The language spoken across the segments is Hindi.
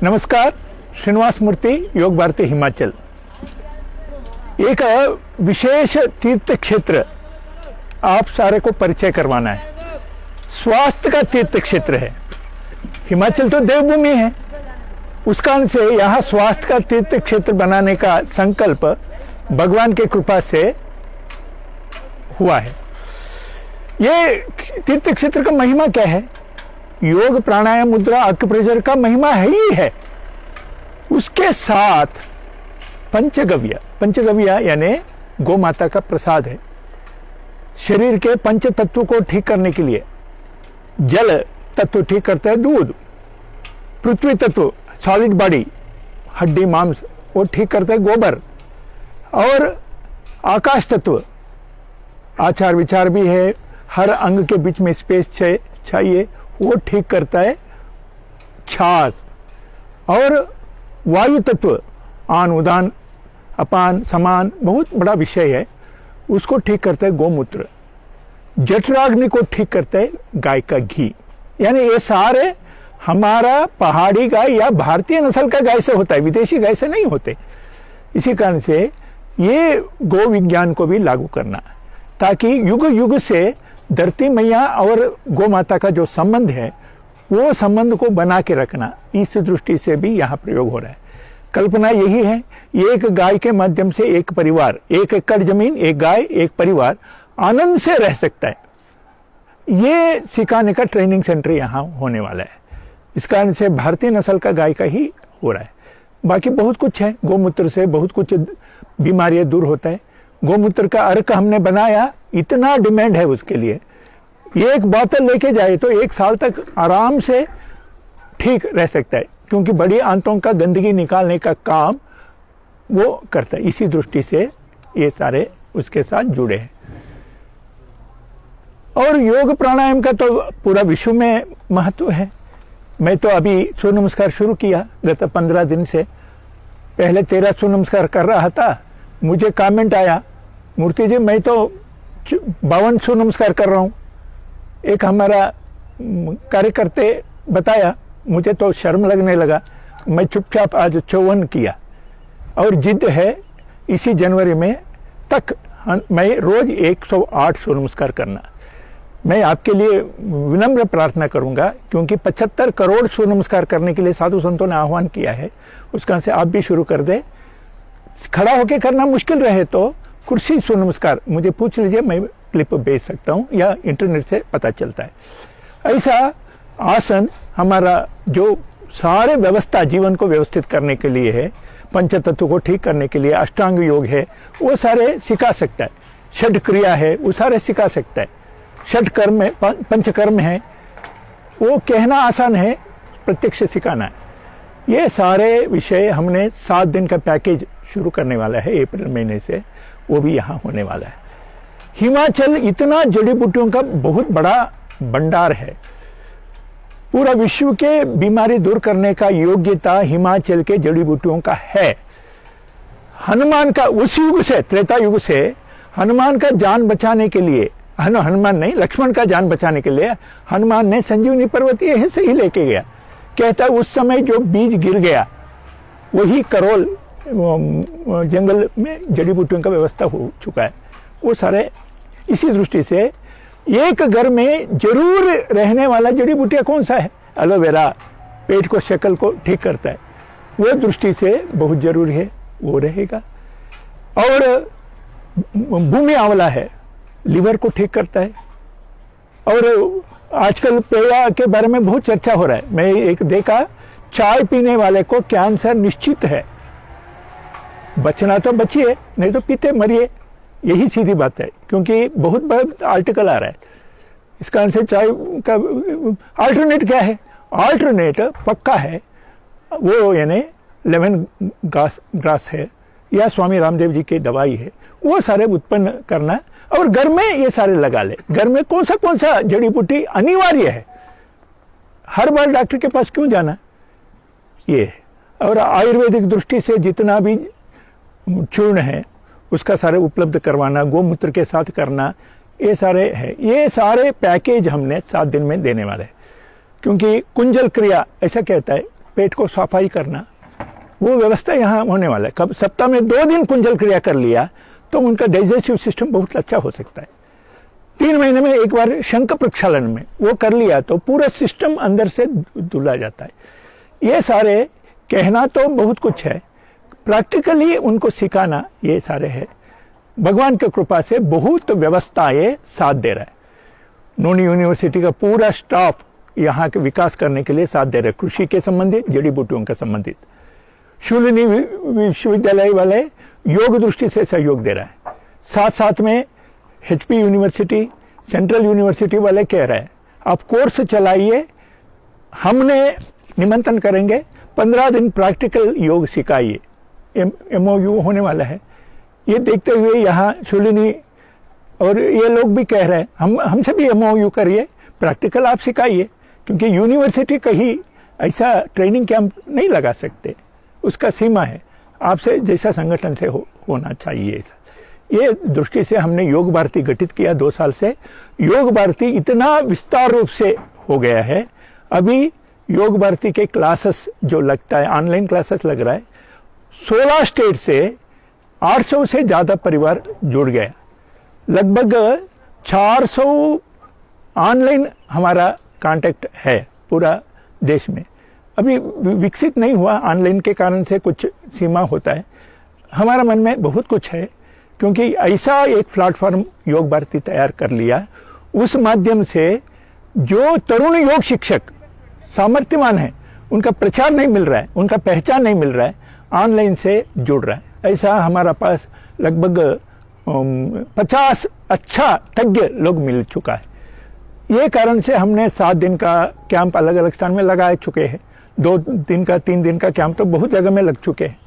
नमस्कार, श्रीनिवास मूर्ति, योग भारती हिमाचल। एक विशेष तीर्थ क्षेत्र आप सारे को परिचय करवाना है। स्वास्थ्य का तीर्थ क्षेत्र है। हिमाचल तो देवभूमि है, उस कारण से यहाँ स्वास्थ्य का तीर्थ क्षेत्र बनाने का संकल्प भगवान की कृपा से हुआ है। ये तीर्थ क्षेत्र का महिमा क्या है? योग, प्राणायाम, मुद्रा, अक्युप्रेशर का महिमा है ही है। उसके साथ पंचगव्य यानी गौ माता का प्रसाद है। शरीर के पंच तत्व को ठीक करने के लिए जल तत्व ठीक करता है दूध, पृथ्वी तत्व सॉलिड बॉडी हड्डी मांस वो ठीक करता है गोबर, और आकाश तत्व आचार विचार भी है, हर अंग के बीच में स्पेस चाहिए, वो ठीक करता है छाछ, और वायु तत्व आन उदान अपान समान बहुत बड़ा विषय है, उसको ठीक करता है गोमूत्र। जठराग्नि को ठीक करता है गाय का घी। यानी ये सारे हमारा पहाड़ी गाय या भारतीय नस्ल का गाय से होता है, विदेशी गाय से नहीं होते। इसी कारण से ये गो विज्ञान को भी लागू करना, ताकि युग युग से धरती मैया और गौ माता का जो संबंध है वो संबंध को बना के रखना, इस दृष्टि से भी यहाँ प्रयोग हो रहा है। कल्पना यही है, एक गाय के माध्यम से एक परिवार, 1 एकड़ जमीन, एक गाय, एक परिवार आनंद से रह सकता है। ये सिखाने का ट्रेनिंग सेंटर यहाँ होने वाला है। इस कारण से भारतीय नस्ल का गाय का ही हो रहा है। बाकी बहुत कुछ है, गोमूत्र से बहुत कुछ बीमारियां दूर होता है। गोमूत्र का अर्क हमने बनाया, इतना डिमांड है उसके लिए। एक बोतल लेके जाए तो 1 साल तक आराम से ठीक रह सकता है, क्योंकि बड़ी आंतों का गंदगी निकालने का काम वो करता है। इसी दृष्टि से ये सारे उसके साथ जुड़े हैं। और योग प्राणायाम का तो पूरा विश्व में महत्व है। मैं तो अभी सूर्य नमस्कार शुरू किया गत 15 दिन से। पहले 13 सूर्य नमस्कार कर रहा था, मुझे कमेंट आया, मूर्ति जी मैं तो 52 सूर्य नमस्कार कर रहा हूँ। एक हमारा कार्यकर्ता बताया, मुझे तो शर्म लगने लगा। मैं चुपचाप आज 54 किया, और जिद है इसी जनवरी में तक मैं रोज 108 सूर्य नमस्कार करना। मैं आपके लिए विनम्र प्रार्थना करूंगा, क्योंकि 75 करोड़ सूर्य नमस्कार करने के लिए साधु संतों ने आह्वान किया है। उस कारण से आप भी शुरू कर दे। खड़ा होकर करना मुश्किल रहे तो कुर्सी सूर्य नमस्कार मुझे पूछ लीजिए, मैं क्लिप भेज सकता हूं, या इंटरनेट से पता चलता है। ऐसा आसन हमारा जो सारे व्यवस्था जीवन को व्यवस्थित करने के लिए है, पंच तत्व को ठीक करने के लिए अष्टांग योग है, वो सारे सिखा सकता है। षड क्रिया है, वो सारे सिखा सकता है। षड कर्म है, पंचकर्म है, वो कहना आसान है, प्रत्यक्ष सिखाना है। ये सारे विषय हमने 7 दिन का पैकेज शुरू करने वाला है अप्रैल महीने से, वो भी यहाँ होने वाला है। हिमाचल इतना जड़ी बूटियों का बहुत बड़ा भंडार है। पूरा विश्व के बीमारी दूर करने का योग्यता हिमाचल के जड़ी बूटियों का है। हनुमान का उस युग से, त्रेता युग से हनुमान का जान बचाने के लिए, हनुमान नहीं, लक्ष्मण का जान बचाने के लिए हनुमान ने संजीवनी पर्वत ये से ही लेके गया। कहता है उस समय जो बीज गिर गया वही करोल जंगल में जड़ी बूटियों का व्यवस्था हो चुका है। वो सारे इसी दृष्टि से एक घर में जरूर रहने वाला जड़ी बूटियां कौन सा है? एलोवेरा, पेट को शक्ल को ठीक करता है, वो दृष्टि से बहुत जरूरी है, वो रहेगा। और भूमि आंवला है, लिवर को ठीक करता है। और आजकल पेय के बारे में बहुत चर्चा हो रहा है। मैं एक देखा, चाय पीने वाले को कैंसर निश्चित है। बचना तो बचिए, नहीं तो पीते मरिए, यही सीधी बात है। क्योंकि बहुत बड़ा आर्टिकल आ रहा है, इस कारण से चाय का अल्टरनेट क्या है? अल्टरनेट पक्का है वो, यानी लेमन ग्रास है या स्वामी रामदेव जी की दवाई है, वो सारे उत्पन्न करना और घर में ये सारे लगा ले। घर में कौन सा जड़ी बूटी अनिवार्य है, हर बार डॉक्टर के पास क्यों जाना, ये है। और आयुर्वेदिक दृष्टि से जितना भी चूर्ण है उसका सारे उपलब्ध करवाना, गोमूत्र के साथ करना, ये सारे है। ये सारे पैकेज हमने 7 दिन में देने वाले हैं। क्योंकि कुंजल क्रिया ऐसा कहता है, पेट को सफाई करना, वो व्यवस्था यहाँ होने वाला है। कब सप्ताह में 2 दिन कुंजल क्रिया कर लिया तो उनका डाइजेस्टिव सिस्टम बहुत अच्छा हो सकता है। 3 महीने में एक बार शंख प्रक्षालन में वो कर लिया तो पूरा सिस्टम अंदर से धुला जाता है। ये सारे कहना तो बहुत कुछ है, प्रैक्टिकली उनको सिखाना ये सारे है। भगवान की कृपा से बहुत व्यवस्थाएं साथ दे रहा है। नोनी यूनिवर्सिटी का पूरा स्टाफ यहाँ के विकास करने के लिए साथ दे रहे हैं, कृषि के संबंधित, जड़ी बूटियों का संबंधित। शूलिनी विश्वविद्यालय वाले योग दृष्टि से सहयोग दे रहा है। साथ साथ में HP यूनिवर्सिटी, सेंट्रल यूनिवर्सिटी वाले कह रहे हैं आप कोर्स चलाइए, हमने निमंत्रण करेंगे, 15 दिन प्रैक्टिकल योग सिखाइए। MOU होने वाला है। ये देखते हुए यहाँ शूलिनी और ये लोग भी कह रहे हैं हमसे भी MOU करिए, प्रैक्टिकल आप सिखाइए, क्योंकि यूनिवर्सिटी कहीं ऐसा ट्रेनिंग कैंप नहीं लगा सकते, उसका सीमा है। आपसे जैसा संगठन से होना चाहिए ऐसा। ये दृष्टि से हमने योग भारती गठित किया 2 साल से। योग भारती इतना विस्तार रूप से हो गया है, अभी योग भारती के क्लासेस जो लगता है, ऑनलाइन क्लासेस लग रहा है, 16 स्टेट से 800 से ज्यादा परिवार जुड़ गया। लगभग 400 ऑनलाइन हमारा कांटेक्ट है पूरा देश में। अभी विकसित नहीं हुआ, ऑनलाइन के कारण से कुछ सीमा होता है। हमारा मन में बहुत कुछ है, क्योंकि ऐसा एक प्लेटफॉर्म योग भारती तैयार कर लिया। उस माध्यम से जो तरुण योग शिक्षक सामर्थ्यवान है, उनका प्रचार नहीं मिल रहा है, उनका पहचान नहीं मिल रहा है, ऑनलाइन से जुड़ रहा है। ऐसा हमारा पास लगभग 50 अच्छा तज्ञ लोग मिल चुका है। ये कारण से हमने 7 दिन का कैंप अलग अलग स्थान में लगा चुके हैं। 2 दिन का 3 दिन का कैंप तो बहुत जगह में लग चुके हैं।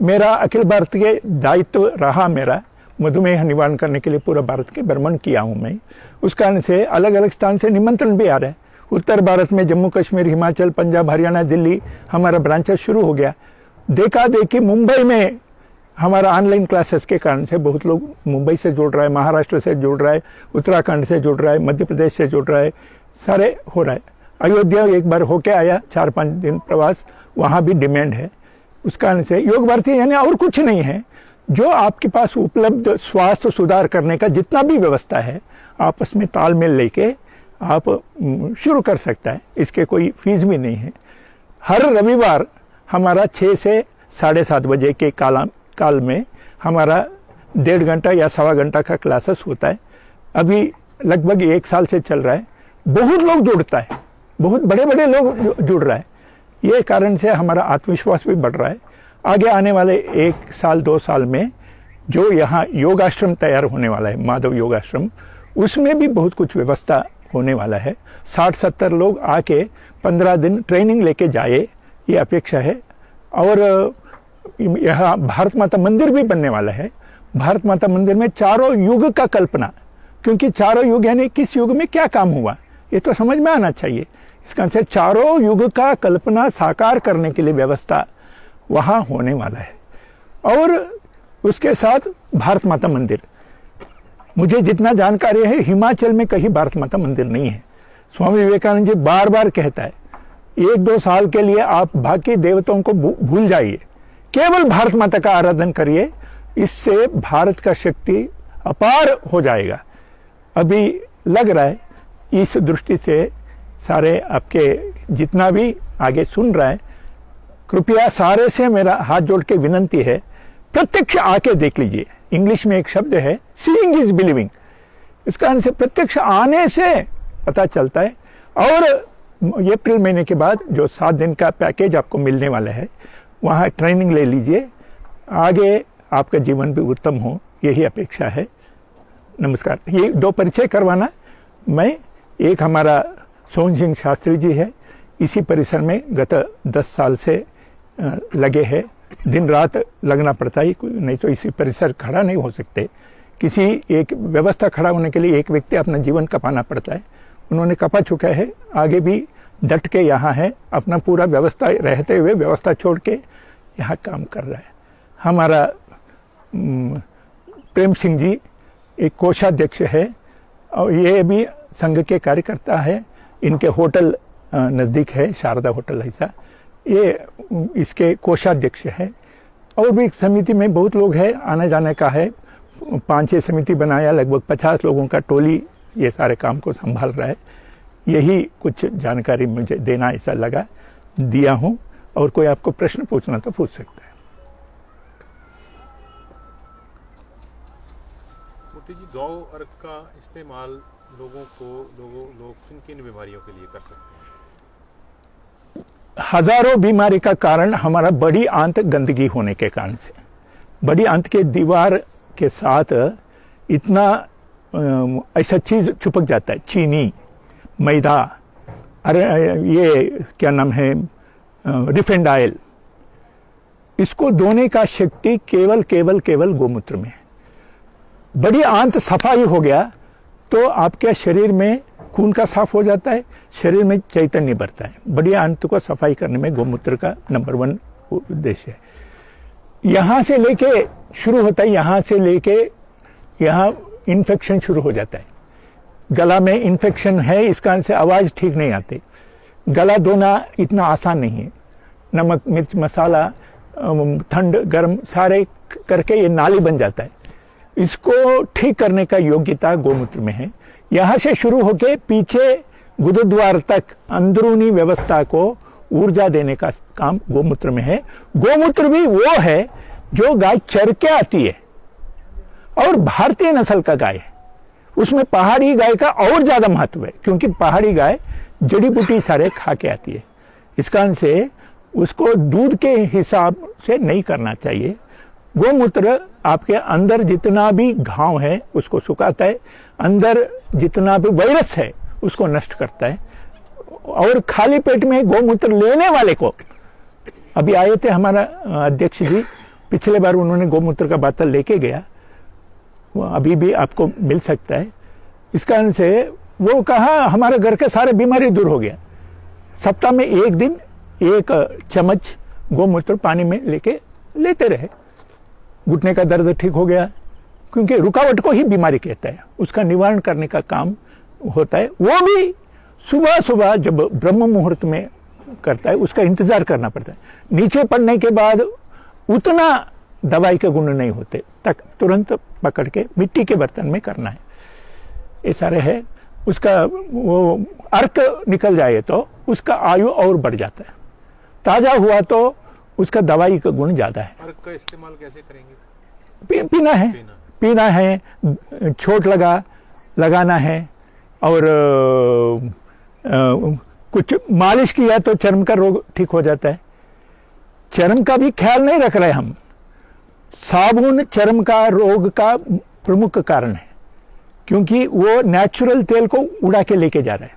मेरा अखिल भारतीय दायित्व रहा, मेरा मधुमेह निवारण करने के लिए पूरा भारत के भ्रमण किया हूं मैं। उस कारण से अलग अलग स्थान से निमंत्रण भी आ रहे हैं। उत्तर भारत में जम्मू कश्मीर, हिमाचल, पंजाब, हरियाणा, दिल्ली हमारा ब्रांचेस शुरू हो गया। देखा देखी मुंबई में हमारा ऑनलाइन क्लासेस के कारण से बहुत लोग मुंबई से जुड़ रहा है, महाराष्ट्र से जुड़ रहा है, उत्तराखंड से जुड़ रहा है, मध्य प्रदेश से जुड़ रहा है, सारे हो रहा है। अयोध्या एक बार होके आया, 4-5 दिन प्रवास, वहां भी डिमांड है। उस कारण से योग भारती यानी और कुछ नहीं है, जो आपके पास उपलब्ध स्वास्थ्य सुधार करने का जितना भी व्यवस्था है, आपस में तालमेल लेके आप शुरू कर सकता है। इसके कोई फीस भी नहीं है। हर रविवार हमारा 6 से 7:30 बजे के काल में हमारा 1.5 घंटा या 1.25 घंटा का क्लासेस होता है। अभी लगभग 1 साल से चल रहा है। बहुत लोग जुड़ता है, बहुत बड़े बड़े लोग जुड़ रहा है। ये कारण से हमारा आत्मविश्वास भी बढ़ रहा है। आगे आने वाले 1 साल 2 साल में जो यहाँ योगाश्रम तैयार होने वाला है, माधव योगाश्रम, उसमें भी बहुत कुछ व्यवस्था होने वाला है। 60-70 लोग आके 15 दिन ट्रेनिंग लेके जाए, ये अपेक्षा है। और यहाँ भारत माता मंदिर भी बनने वाला है। भारत माता मंदिर में चारों युग का कल्पना, क्योंकि चारों युग यानी किस युग में क्या काम हुआ ये तो समझ में आना चाहिए। इसका से चारों युग का कल्पना साकार करने के लिए व्यवस्था वहां होने वाला है। और उसके साथ भारत माता मंदिर, मुझे जितना जानकारी है हिमाचल में कहीं भारत माता मंदिर नहीं है। स्वामी विवेकानंद जी बार बार कहता है 1-2 साल के लिए आप बाकी देवताओं को भूल जाइए, केवल भारत माता का आराधन करिए, इससे भारत का शक्ति अपार हो जाएगा। अभी लग रहा है इस दृष्टि से सारे आपके जितना भी आगे सुन रहा है, कृपया सारे से मेरा हाथ जोड़ के विनंती है, प्रत्यक्ष आके देख लीजिए। इंग्लिश में एक शब्द है सीइंग इज बिलीविंग। इस कारण से प्रत्यक्ष आने से पता चलता है। और अप्रैल महीने के बाद जो 7 दिन का पैकेज आपको मिलने वाला है, वहाँ ट्रेनिंग ले लीजिए, आगे आपका जीवन भी उत्तम हो, यही अपेक्षा है। नमस्कार। ये 2 परिचय करवाना, मैं एक हमारा सोहन सिंह शास्त्री जी है, इसी परिसर में गत 10 साल से लगे हैं। दिन रात लगना पड़ता है, नहीं तो इसी परिसर खड़ा नहीं हो सकते। किसी एक व्यवस्था खड़ा होने के लिए एक व्यक्ति अपना जीवन कपाना पड़ता है। उन्होंने कपा चुका है, आगे भी डट के यहाँ है, अपना पूरा व्यवस्था रहते हुए व्यवस्था छोड़ के यहाँ काम कर रहा है। हमारा प्रेम सिंह जी एक कोषाध्यक्ष है और ये भी संघ के कार्यकर्ता है। इनके होटल नज़दीक है शारदा होटल ऐसा, ये इसके कोषाध्यक्ष है। और भी समिति में बहुत लोग हैं, आने जाने का है। 5-6 समिति बनाया, लगभग 50 लोगों का टोली ये सारे काम को संभाल रहा है। यही कुछ जानकारी मुझे देना ऐसा लगा, दिया हूँ। और कोई आपको प्रश्न पूछना तो पूछ सकता है। मूर्ति जी, गौ अर्क का इस्तेमाल लोग किन किन बीमारियों के लिए कर सकते हैं? हजारों बीमारी का कारण हमारा बड़ी आंत गंदगी होने के कारण से। बड़ी आंत के दीवार के साथ इतना ऐसा चीज चिपक जाता है, चीनी, मैदा, अरे ये क्या नाम है, रिफाइंड ऑयल। इसको धोने का शक्ति केवल गोमूत्र में है। बड़ी आंत सफाई हो गया तो आपके शरीर में खून का साफ हो जाता है, शरीर में चैतन्य बढ़ता है। बड़ी आंत को सफाई करने में गोमूत्र का नंबर 1 उद्देश्य है। यहां से लेके शुरू होता है, यहां से लेके यहां इन्फेक्शन शुरू हो जाता है। गला में इन्फेक्शन है, इस कारण से आवाज ठीक नहीं आती। गला धोना इतना आसान नहीं है। नमक, मिर्च, मसाला, ठंड गर्म सारे करके ये नाली बन जाता है। इसको ठीक करने का योग्यता गोमूत्र में है। यहां से शुरू होके पीछे गुरुद्वार तक अंदरूनी व्यवस्था को ऊर्जा देने का काम गोमूत्र में है। गोमूत्र भी वो है जो गाय चर के आती है और भारतीय नस्ल का गाय है। उसमें पहाड़ी गाय का और ज्यादा महत्व है, क्योंकि पहाड़ी गाय जड़ी बूटी सारे खा के आती है। इस कारण से उसको दूध के हिसाब से नहीं करना चाहिए। गोमूत्र आपके अंदर जितना भी घाव है उसको सुखाता है, अंदर जितना भी वायरस है उसको नष्ट करता है। और खाली पेट में गोमूत्र लेने वाले को, अभी आए थे हमारा अध्यक्ष जी, पिछले बार उन्होंने गोमूत्र का बोतल लेके गया, वो अभी भी आपको मिल सकता है। इस कारण से वो कहा हमारे घर के सारे बीमारी दूर हो गया। सप्ताह में एक दिन 1 चम्मच गोमूत्र पानी में लेके लेते रहे, घुटने का दर्द ठीक हो गया। क्योंकि रुकावट को ही बीमारी कहता है, उसका निवारण करने का काम होता है। वो भी सुबह सुबह जब ब्रह्म मुहूर्त में करता है, उसका इंतजार करना पड़ता है। नीचे पड़ने के बाद उतना दवाई के गुण नहीं होते, तक तुरंत पकड़ के मिट्टी के बर्तन में करना है। ये सारे है। उसका वो अर्क निकल जाए तो उसका आयु और बढ़ जाता है। ताजा हुआ तो उसका दवाई का गुण ज्यादा है। अर्क का इस्तेमाल कैसे करेंगे? पीना है, छोट लगाना है, और कुछ मालिश किया तो चर्म का रोग ठीक हो जाता है। चर्म का भी ख्याल नहीं रख रहे हम। साबुन चर्म का रोग का प्रमुख कारण है, क्योंकि वो नेचुरल तेल को उड़ा के लेके जा रहा है।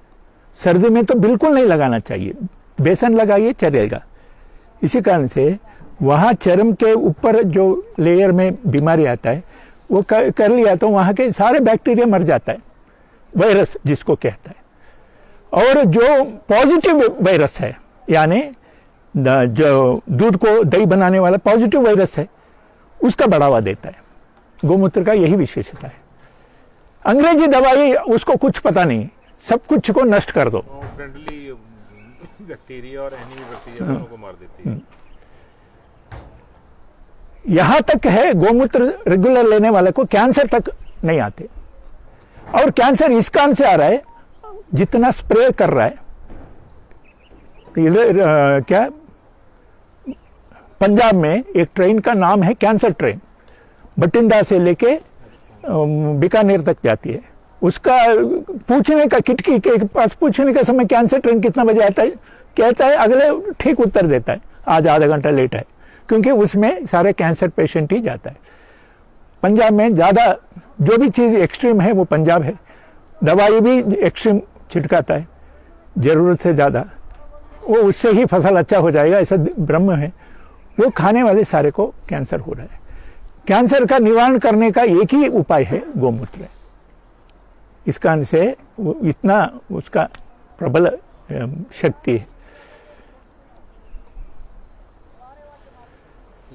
सर्दी में तो बिल्कुल नहीं लगाना चाहिए, बेसन लगाइए चलेगा। इसी कारण से वहां चर्म के ऊपर जो लेयर में बीमारी आता है वो कर लिया तो वहां के सारे बैक्टीरिया मर जाता है, वायरस जिसको कहता है। और जो पॉजिटिव वायरस है, यानी जो दूध को दही बनाने वाला पॉजिटिव वायरस है, उसका बढ़ावा देता है। गोमूत्र का यही विशेषता है। अंग्रेजी दवाई उसको कुछ पता नहीं, सब कुछ को नष्ट कर दो। फ्रेंडली बैक्टीरिया और एनिमी बैक्टीरिया दोनों को मार देती है। यहां तक है गोमूत्र रेगुलर लेने वाले को कैंसर तक नहीं आते। और कैंसर इस कारण से आ रहा है, जितना स्प्रे कर रहा है। इधर क्या पंजाब में एक ट्रेन का नाम है कैंसर ट्रेन, बठिंडा से लेके बीकानेर तक जाती है। उसका पूछने का, खिड़की के पास पूछने का समय कैंसर ट्रेन कितना बजे आता है, कहता है अगले ठीक उत्तर देता है, आज आधा घंटा लेट है, क्योंकि उसमें सारे कैंसर पेशेंट ही जाता है। पंजाब में ज्यादा जो भी चीज एक्सट्रीम है वो पंजाब है। दवाई भी एक्सट्रीम छिड़काता है जरूरत से ज्यादा, वो उससे ही फसल अच्छा हो जाएगा, ऐसा ब्रह्म है। वो खाने वाले सारे को कैंसर हो रहा है। कैंसर का निवारण करने का एक ही उपाय है गोमूत्र। इस कारण से इतना उसका प्रबल शक्ति है।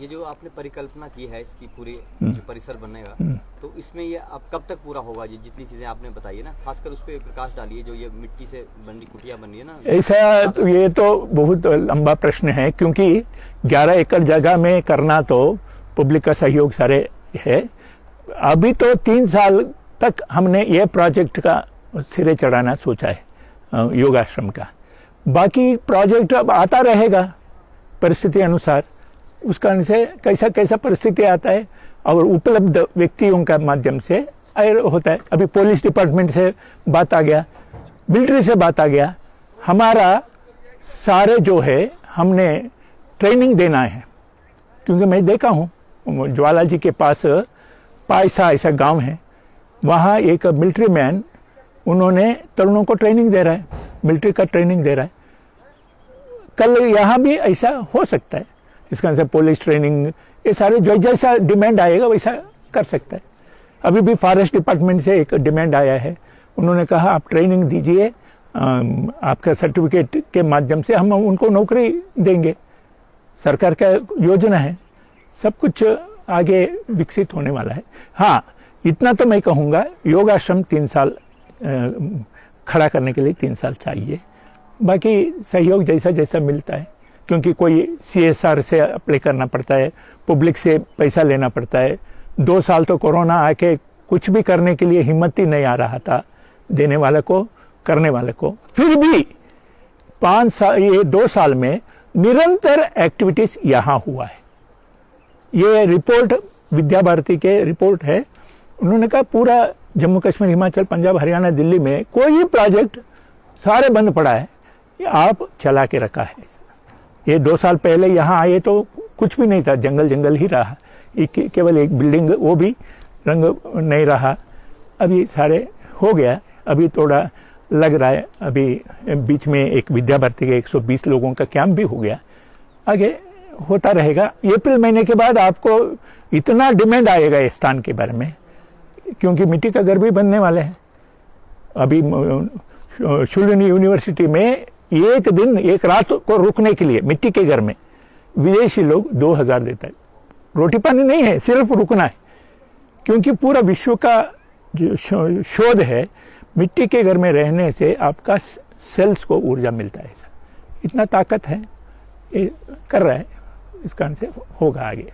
ये जो आपने परिकल्पना की है इसकी पूरी जो परिसर बनेगा, तो इसमें ये अब कब तक पूरा होगा? ये जितनी चीजें आपने बताई है ना, खासकर उस पर प्रकाश डालिए, जो ये मिट्टी से बनी कुटिया बन रही है ना। ऐसा तो ये तो बहुत लंबा प्रश्न है, क्योंकि 11 एकड़ जगह में करना तो पब्लिक का सहयोग सारे है। अभी तो 3 साल तक हमने ये प्रोजेक्ट का सिरे चढ़ाना सोचा है योगाश्रम का। बाकी प्रोजेक्ट अब आता रहेगा परिस्थिति अनुसार, उसका से कैसा कैसा परिस्थिति आता है और उपलब्ध व्यक्तियों का माध्यम से होता है। अभी पुलिस डिपार्टमेंट से बात आ गया, मिलिट्री से बात आ गया। हमारा सारे जो है हमने ट्रेनिंग देना है, क्योंकि मैं देखा हूँ ज्वाला जी के पास पायसा ऐसा गांव है, वहाँ एक मिलिट्री मैन उन्होंने तरुणों को ट्रेनिंग दे रहा है, मिलिट्री का ट्रेनिंग दे रहा है। कल यहाँ भी ऐसा हो सकता है, इसका से पुलिस ट्रेनिंग, ये सारे जो जैसा डिमांड आएगा वैसा कर सकता है। अभी भी फॉरेस्ट डिपार्टमेंट से एक डिमांड आया है, उन्होंने कहा आप ट्रेनिंग दीजिए, आपका सर्टिफिकेट के माध्यम से हम उनको नौकरी देंगे। सरकार का योजना है, सब कुछ आगे विकसित होने वाला है। हाँ, इतना तो मैं कहूँगा, योगाश्रम 3 साल खड़ा करने के लिए 3 साल चाहिए। बाकी सहयोग जैसा जैसा मिलता है, क्योंकि कोई CSR से अप्लाई करना पड़ता है, पब्लिक से पैसा लेना पड़ता है। 2 साल तो कोरोना आके कुछ भी करने के लिए हिम्मत ही नहीं आ रहा था, देने वाले को करने वाले को। फिर भी 5 साल, ये 2 साल में निरंतर एक्टिविटीज यहाँ हुआ है। ये रिपोर्ट विद्या भारती के रिपोर्ट है, उन्होंने कहा पूरा जम्मू कश्मीर, हिमाचल, पंजाब, हरियाणा, दिल्ली में कोई प्रोजेक्ट सारे बंद पड़ा है, ये आप चला के रखा है। ये 2 साल पहले यहाँ आए तो कुछ भी नहीं था, जंगल जंगल ही रहा, केवल एक बिल्डिंग, वो भी रंग नहीं रहा। अभी सारे हो गया, अभी थोड़ा लग रहा है। अभी बीच में एक विद्या भारती के 120 लोगों का कैंप भी हो गया, आगे होता रहेगा। अप्रैल महीने के बाद आपको इतना डिमांड आएगा इस स्थान के बारे में, क्योंकि मिट्टी का घर भी बनने वाले हैं। अभी शुलिनी यूनिवर्सिटी में एक दिन एक रात को रुकने के लिए मिट्टी के घर में विदेशी लोग 2000 देता है। रोटी पानी नहीं है, सिर्फ रुकना है, क्योंकि पूरा विश्व का जो शोध है, मिट्टी के घर में रहने से आपका सेल्स को ऊर्जा मिलता है। इतना ताकत है, ये कर रहा है, इस कारण से होगा आगे।